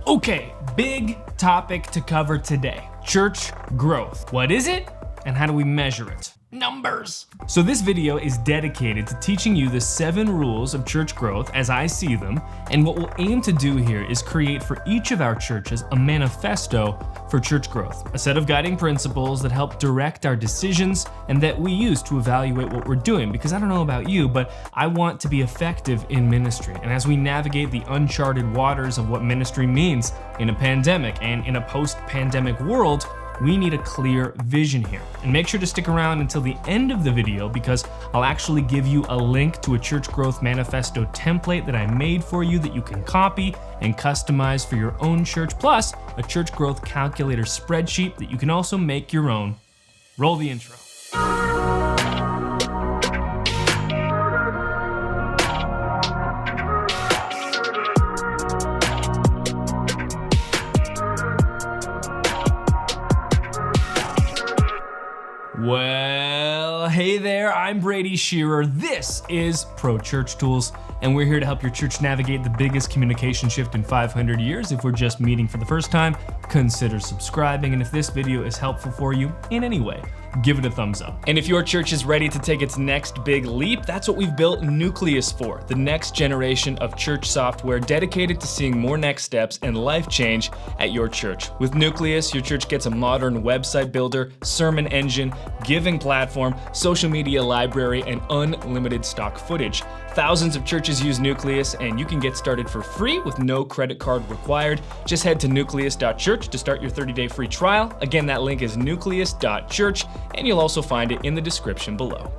Okay, big topic to cover today. Church growth. What is it, and how do we measure it? Numbers. So this video is dedicated to teaching you the 7 rules of church growth as I see them, and what we'll aim to do here is create for each of our churches a manifesto for church growth, a set of guiding principles that help direct our decisions and that we use to evaluate what we're doing. Because I don't know about you, but I want to be effective in ministry. And as we navigate the uncharted waters of what ministry means in a pandemic and in a post-pandemic world, we need a clear vision here. And make sure to stick around until the end of the video because I'll actually give you a link to a church growth manifesto template that I made for you that you can copy and customize for your own church, plus a church growth calculator spreadsheet that you can also make your own. Roll the intro. Well, hey there, I'm Brady Shearer. This is Pro Church Tools, and we're here to help your church navigate the biggest communication shift in 500 years. If we're just meeting for the first time, consider subscribing, and if this video is helpful for you in any way, give it a thumbs up. And if your church is ready to take its next big leap, that's what we've built Nucleus for, the next generation of church software dedicated to seeing more next steps and life change at your church. With Nucleus, your church gets a modern website builder, sermon engine, giving platform, social media library, and unlimited stock footage. Thousands of churches use Nucleus, and you can get started for free with no credit card required. Just head to nucleus.church to start your 30-day free trial. Again, that link is nucleus.church, and you'll also find it in the description below.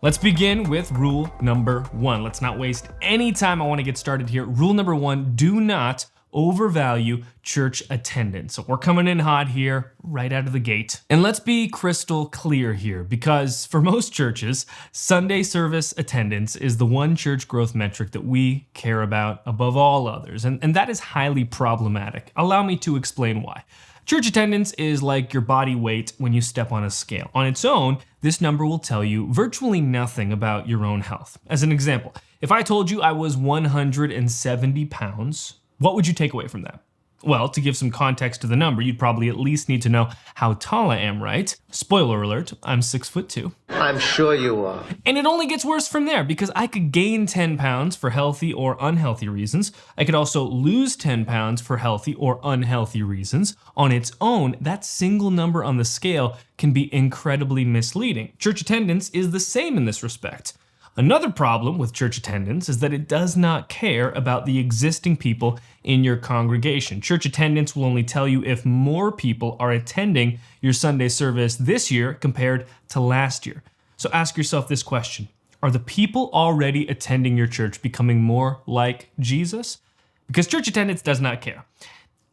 Let's begin with rule number 1. Let's not waste any time. I want to get started here. Rule number 1, do not overvalue church attendance. So we're coming in hot here, right out of the gate. And let's be crystal clear here, because for most churches, Sunday service attendance is the one church growth metric that we care about above all others. And that is highly problematic. Allow me to explain why. Church attendance is like your body weight when you step on a scale. On its own, this number will tell you virtually nothing about your own health. As an example, if I told you I was 170 pounds, what would you take away from that? Well, to give some context to the number, you'd probably at least need to know how tall I am, right? Spoiler alert, I'm 6'2". I'm sure you are. And it only gets worse from there because I could gain 10 pounds for healthy or unhealthy reasons. I could also lose 10 pounds for healthy or unhealthy reasons. On its own, that single number on the scale can be incredibly misleading. Church attendance is the same in this respect. Another problem with church attendance is that it does not care about the existing people in your congregation. Church attendance will only tell you if more people are attending your Sunday service this year compared to last year. So ask yourself this question: are the people already attending your church becoming more like Jesus? Because church attendance does not care.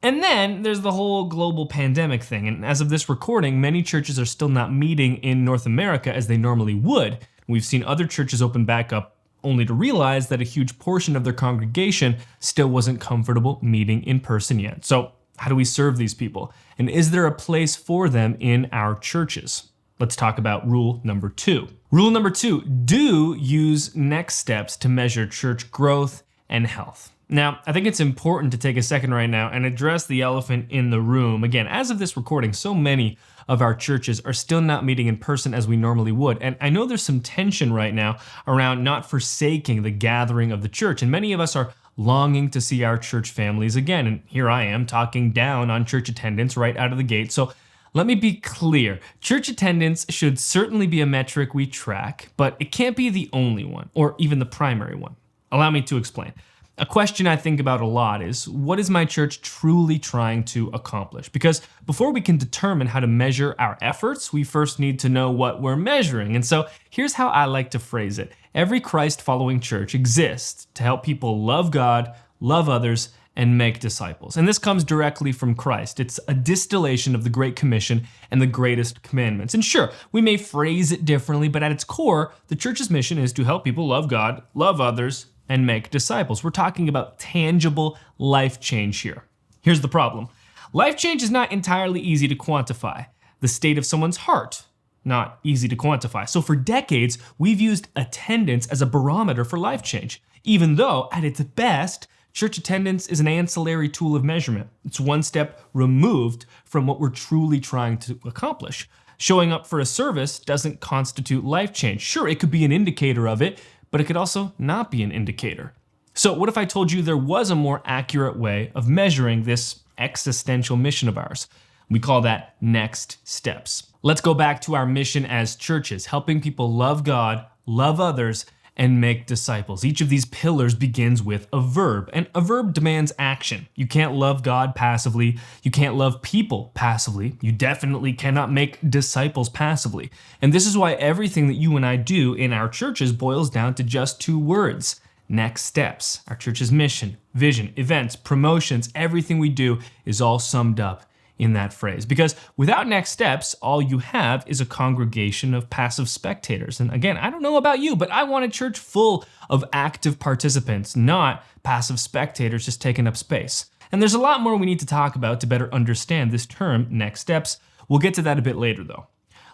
And then there's the whole global pandemic thing. And as of this recording, many churches are still not meeting in North America as they normally would. We've seen other churches open back up only to realize that a huge portion of their congregation still wasn't comfortable meeting in person yet. So how do we serve these people? And is there a place for them in our churches? Let's talk about rule number 2. Rule number 2, do use next steps to measure church growth and health. Now, I think it's important to take a second right now and address the elephant in the room. Again, as of this recording, so many of our churches are still not meeting in person as we normally would. And I know there's some tension right now around not forsaking the gathering of the church. And many of us are longing to see our church families again. And here I am talking down on church attendance right out of the gate. So let me be clear. Church attendance should certainly be a metric we track, but it can't be the only one or even the primary one. Allow me to explain. A question I think about a lot is, what is my church truly trying to accomplish? Because before we can determine how to measure our efforts, we first need to know what we're measuring. And so here's how I like to phrase it. Every Christ-following church exists to help people love God, love others, and make disciples. And this comes directly from Christ. It's a distillation of the Great Commission and the greatest commandments. And sure, we may phrase it differently, but at its core, the church's mission is to help people love God, love others, and make disciples. We're talking about tangible life change here. Here's the problem. Life change is not entirely easy to quantify. The state of someone's heart, not easy to quantify. So for decades, we've used attendance as a barometer for life change, even though at its best, Church attendance is an ancillary tool of measurement. It's one step removed from what we're truly trying to accomplish. Showing up for a service doesn't constitute life change. Sure, it could be an indicator of it, but it could also not be an indicator. So what if I told you there was a more accurate way of measuring this existential mission of ours? We call that next steps. Let's go back to our mission as churches, helping people love God, love others, and make disciples. Each of these pillars begins with a verb, and a verb demands action. You can't love God passively. You can't love people passively. You definitely cannot make disciples passively. And this is why everything that you and I do in our churches boils down to just two words: next steps. Our church's mission, vision, events, promotions, everything we do is all summed up in that phrase. Because without next steps, all you have is a congregation of passive spectators. And again, I don't know about you, but I want a church full of active participants, not passive spectators just taking up space. And there's a lot more we need to talk about to better understand this term, next steps. We'll get to that a bit later though.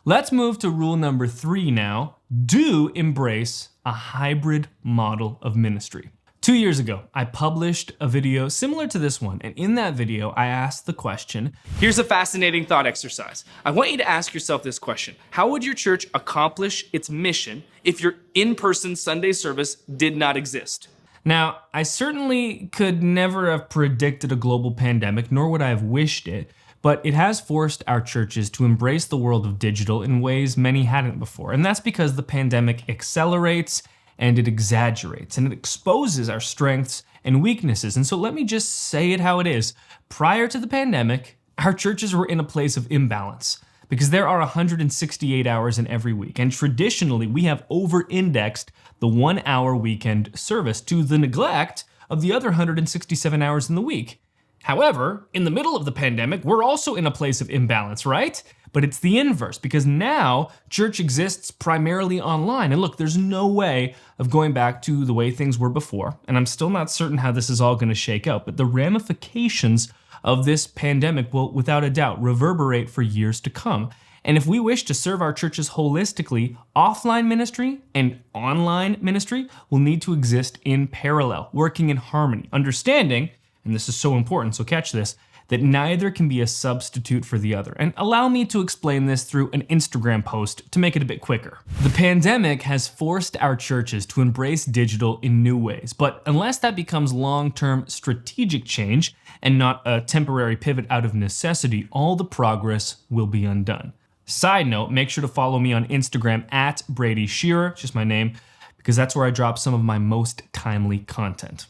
Let's move to rule number 3 now. Do embrace a hybrid model of ministry. 2 years ago, I published a video similar to this one, and in that video, I asked the question. Here's a fascinating thought exercise. I want you to ask yourself this question: how would your church accomplish its mission if your in-person Sunday service did not exist? Now, I certainly could never have predicted a global pandemic, nor would I have wished it, but it has forced our churches to embrace the world of digital in ways many hadn't before, and that's because the pandemic accelerates and it exaggerates, and it exposes our strengths and weaknesses. And so let me just say it how it is. Prior to the pandemic, our churches were in a place of imbalance because there are 168 hours in every week. And traditionally, we have over-indexed the 1-hour weekend service to the neglect of the other 167 hours in the week. However, in the middle of the pandemic, we're also in a place of imbalance, right? But it's the inverse, because now church exists primarily online. And look, there's no way of going back to the way things were before. And I'm still not certain how this is all going to shake out. But the ramifications of this pandemic will, without a doubt, reverberate for years to come. And if we wish to serve our churches holistically, offline ministry and online ministry will need to exist in parallel, working in harmony, understanding, and this is so important, so catch this, that neither can be a substitute for the other. And allow me to explain this through an Instagram post to make it a bit quicker. The pandemic has forced our churches to embrace digital in new ways, but unless that becomes long-term strategic change and not a temporary pivot out of necessity, all the progress will be undone. Side note, make sure to follow me on Instagram at Brady Shearer, just my name, because that's where I drop some of my most timely content.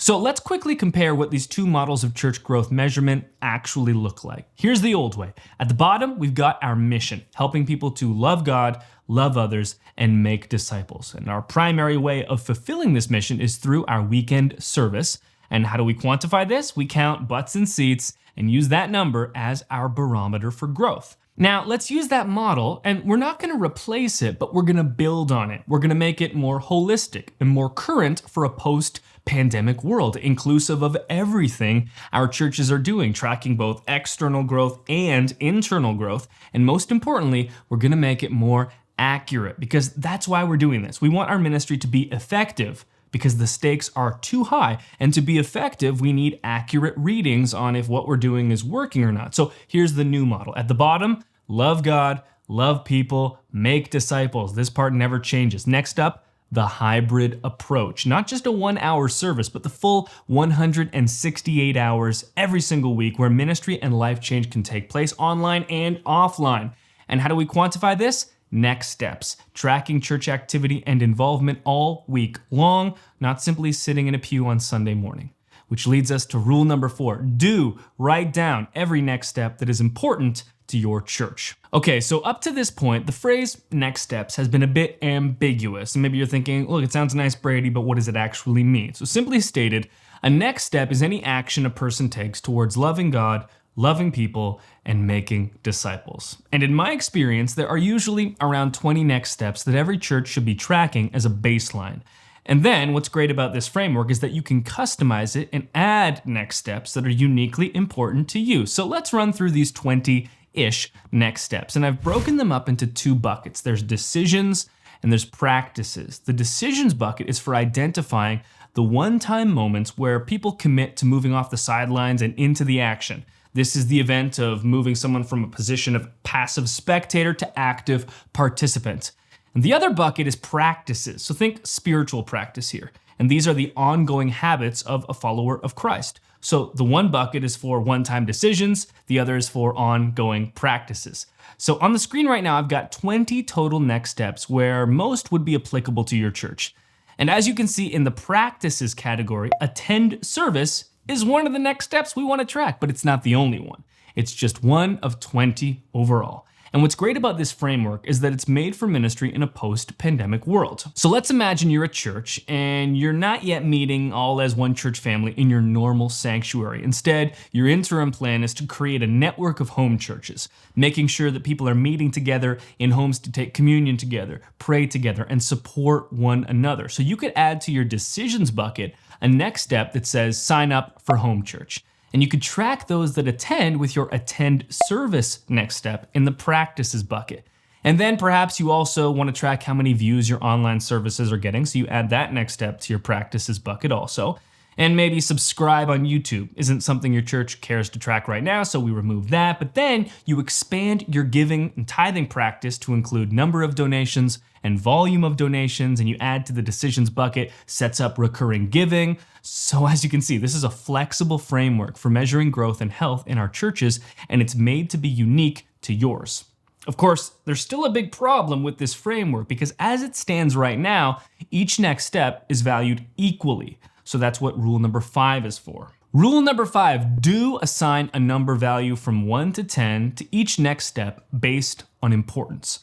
So let's quickly compare what these two models of church growth measurement actually look like. Here's the old way. At the bottom, we've got our mission, helping people to love God, love others, and make disciples. And our primary way of fulfilling this mission is through our weekend service. And how do we quantify this? We count butts and seats and use that number as our barometer for growth. Now, let's use that model, and we're not going to replace it, but we're going to build on it. We're going to make it more holistic and more current for a post-pandemic world, inclusive of everything our churches are doing, tracking both external growth and internal growth. And most importantly, we're going to make it more accurate, because that's why we're doing this. We want our ministry to be effective, because the stakes are too high. And to be effective, we need accurate readings on if what we're doing is working or not. So here's the new model. At the bottom, love God, love people, make disciples. This part never changes. Next up, the hybrid approach. Not just a 1-hour service, but the full 168 hours every single week where ministry and life change can take place online and offline. And how do we quantify this? Next steps, tracking church activity and involvement all week long, not simply sitting in a pew on Sunday morning. Which leads us to rule number 4. Do write down every next step that is important to your church. Okay, so up to this point, the phrase next steps has been a bit ambiguous. And maybe you're thinking, look, it sounds nice, Brady, but what does it actually mean? So simply stated, a next step is any action a person takes towards loving God, loving people, and making disciples. And in my experience, there are usually around 20 next steps that every church should be tracking as a baseline. And then what's great about this framework is that you can customize it and add next steps that are uniquely important to you. So let's run through these 20-ish next steps. And I've broken them up into 2 buckets. There's decisions and there's practices. The decisions bucket is for identifying the one-time moments where people commit to moving off the sidelines and into the action. This is the event of moving someone from a position of passive spectator to active participant. And the other bucket is practices. So think spiritual practice here. And these are the ongoing habits of a follower of Christ. So the one bucket is for one-time decisions, the other is for ongoing practices. So on the screen right now, I've got 20 total next steps where most would be applicable to your church. And as you can see in the practices category, attend service is one of the next steps we want to track, but it's not the only one. It's just one of 20 overall. And what's great about this framework is that it's made for ministry in a post-pandemic world. So let's imagine you're a church and you're not yet meeting all as one church family in your normal sanctuary. Instead, your interim plan is to create a network of home churches, making sure that people are meeting together in homes to take communion together, pray together, and support one another. So you could add to your decisions bucket a next step that says sign up for home church. And you could track those that attend with your attend service next step in the practices bucket. And then perhaps you also want to track how many views your online services are getting, so you add that next step to your practices bucket also. And maybe subscribe on YouTube isn't something your church cares to track right now, so we remove that. But then you expand your giving and tithing practice to include number of donations and volume of donations, and you add to the decisions bucket, sets up recurring giving. So as you can see, this is a flexible framework for measuring growth and health in our churches, and it's made to be unique to yours. Of course, there's still a big problem with this framework because as it stands right now, each next step is valued equally. So that's what rule number 5 is for. Rule number 5, do assign a number value from 1 to 10 to each next step based on importance.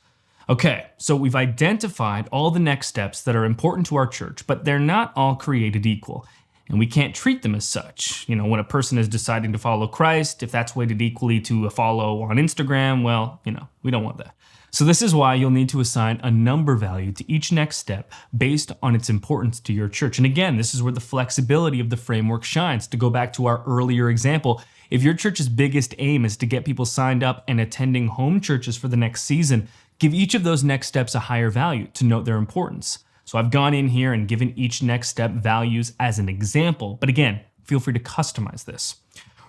Okay, so we've identified all the next steps that are important to our church, but they're not all created equal. And we can't treat them as such. When a person is deciding to follow Christ, if that's weighted equally to a follow on Instagram, well, we don't want that. So this is why you'll need to assign a number value to each next step based on its importance to your church. And again, this is where the flexibility of the framework shines. To go back to our earlier example, if your church's biggest aim is to get people signed up and attending home churches for the next season, give each of those next steps a higher value to note their importance. So I've gone in here and given each next step values as an example, but again, feel free to customize this.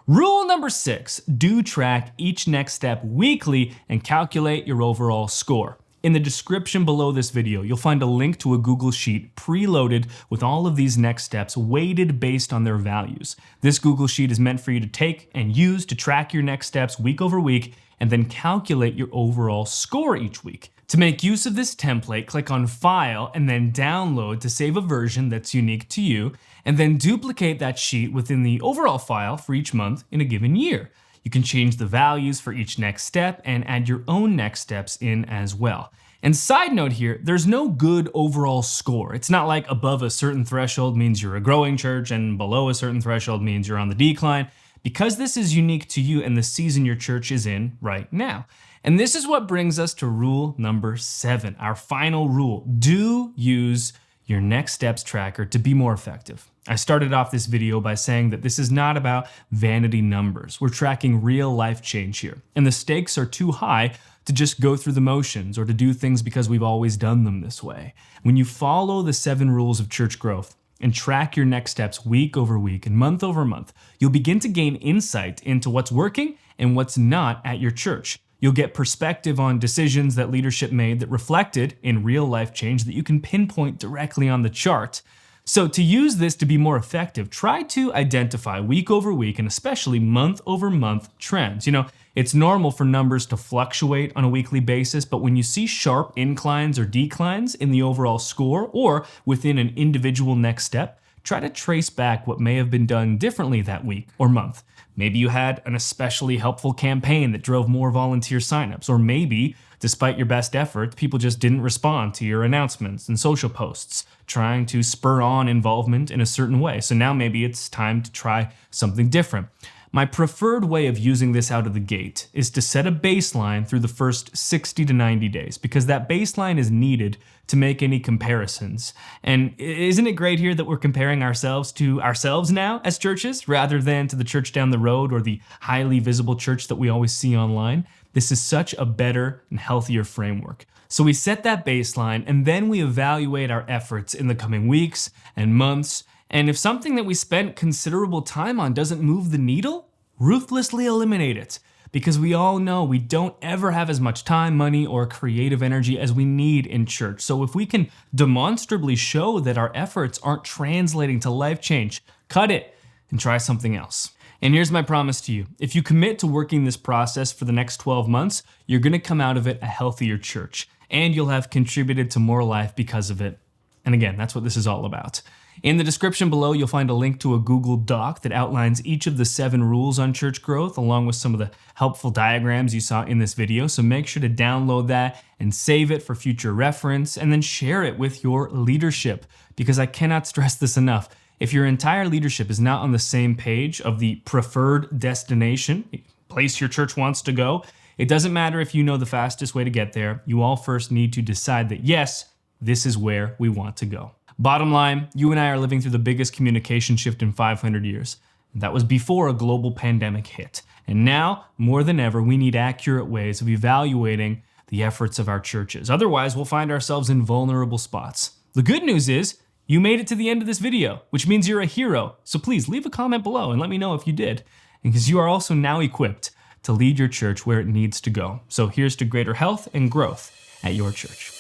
Rule number 6, do track each next step weekly and calculate your overall score. In the description below this video, you'll find a link to a Google Sheet preloaded with all of these next steps weighted based on their values. This Google Sheet is meant for you to take and use to track your next steps week over week and then calculate your overall score each week. To make use of this template, click on File and then Download to save a version that's unique to you, and then duplicate that sheet within the overall file for each month in a given year. You can change the values for each next step and add your own next steps in as well. And side note here, there's no good overall score. It's not like above a certain threshold means you're a growing church and below a certain threshold means you're on the decline, because this is unique to you and the season your church is in right now. And this is what brings us to rule number 7, our final rule. Do use your next steps tracker to be more effective. I started off this video by saying that this is not about vanity numbers. We're tracking real life change here, and the stakes are too high to just go through the motions or to do things because we've always done them this way. When you follow the 7 rules of church growth and track your next steps week over week and month over month, you'll begin to gain insight into what's working and what's not at your church. You'll get perspective on decisions that leadership made that reflected in real life change that you can pinpoint directly on the chart. So to use this to be more effective, try to identify week over week and especially month over month trends. It's normal for numbers to fluctuate on a weekly basis, but when you see sharp inclines or declines in the overall score or within an individual next step, try to trace back what may have been done differently that week or month. Maybe you had an especially helpful campaign that drove more volunteer signups, or maybe, despite your best efforts, people just didn't respond to your announcements and social posts, trying to spur on involvement in a certain way. So now maybe it's time to try something different. My preferred way of using this out of the gate is to set a baseline through the first 60 to 90 days, because that baseline is needed to make any comparisons. And isn't it great here that we're comparing ourselves to ourselves now as churches, rather than to the church down the road or the highly visible church that we always see online? This is such a better and healthier framework. So we set that baseline and then we evaluate our efforts in the coming weeks and months And if something that we spent considerable time on doesn't move the needle, ruthlessly eliminate it. Because we all know we don't ever have as much time, money, or creative energy as we need in church. So if we can demonstrably show that our efforts aren't translating to life change, cut it and try something else. And here's my promise to you. If you commit to working this process for the next 12 months, you're going to come out of it a healthier church. And you'll have contributed to more life because of it. And again, that's what this is all about. In the description below, you'll find a link to a Google Doc that outlines each of the 7 rules on church growth, along with some of the helpful diagrams you saw in this video. So make sure to download that and save it for future reference, and then share it with your leadership, because I cannot stress this enough. If your entire leadership is not on the same page of the preferred destination, place your church wants to go, it doesn't matter if you know the fastest way to get there. You all first need to decide that, yes, this is where we want to go. Bottom line, you and I are living through the biggest communication shift in 500 years. That was before a global pandemic hit. And now, more than ever, we need accurate ways of evaluating the efforts of our churches. Otherwise, we'll find ourselves in vulnerable spots. The good news is, you made it to the end of this video, which means you're a hero. So please leave a comment below and let me know if you did. And because you are also now equipped to lead your church where it needs to go. So here's to greater health and growth at your church.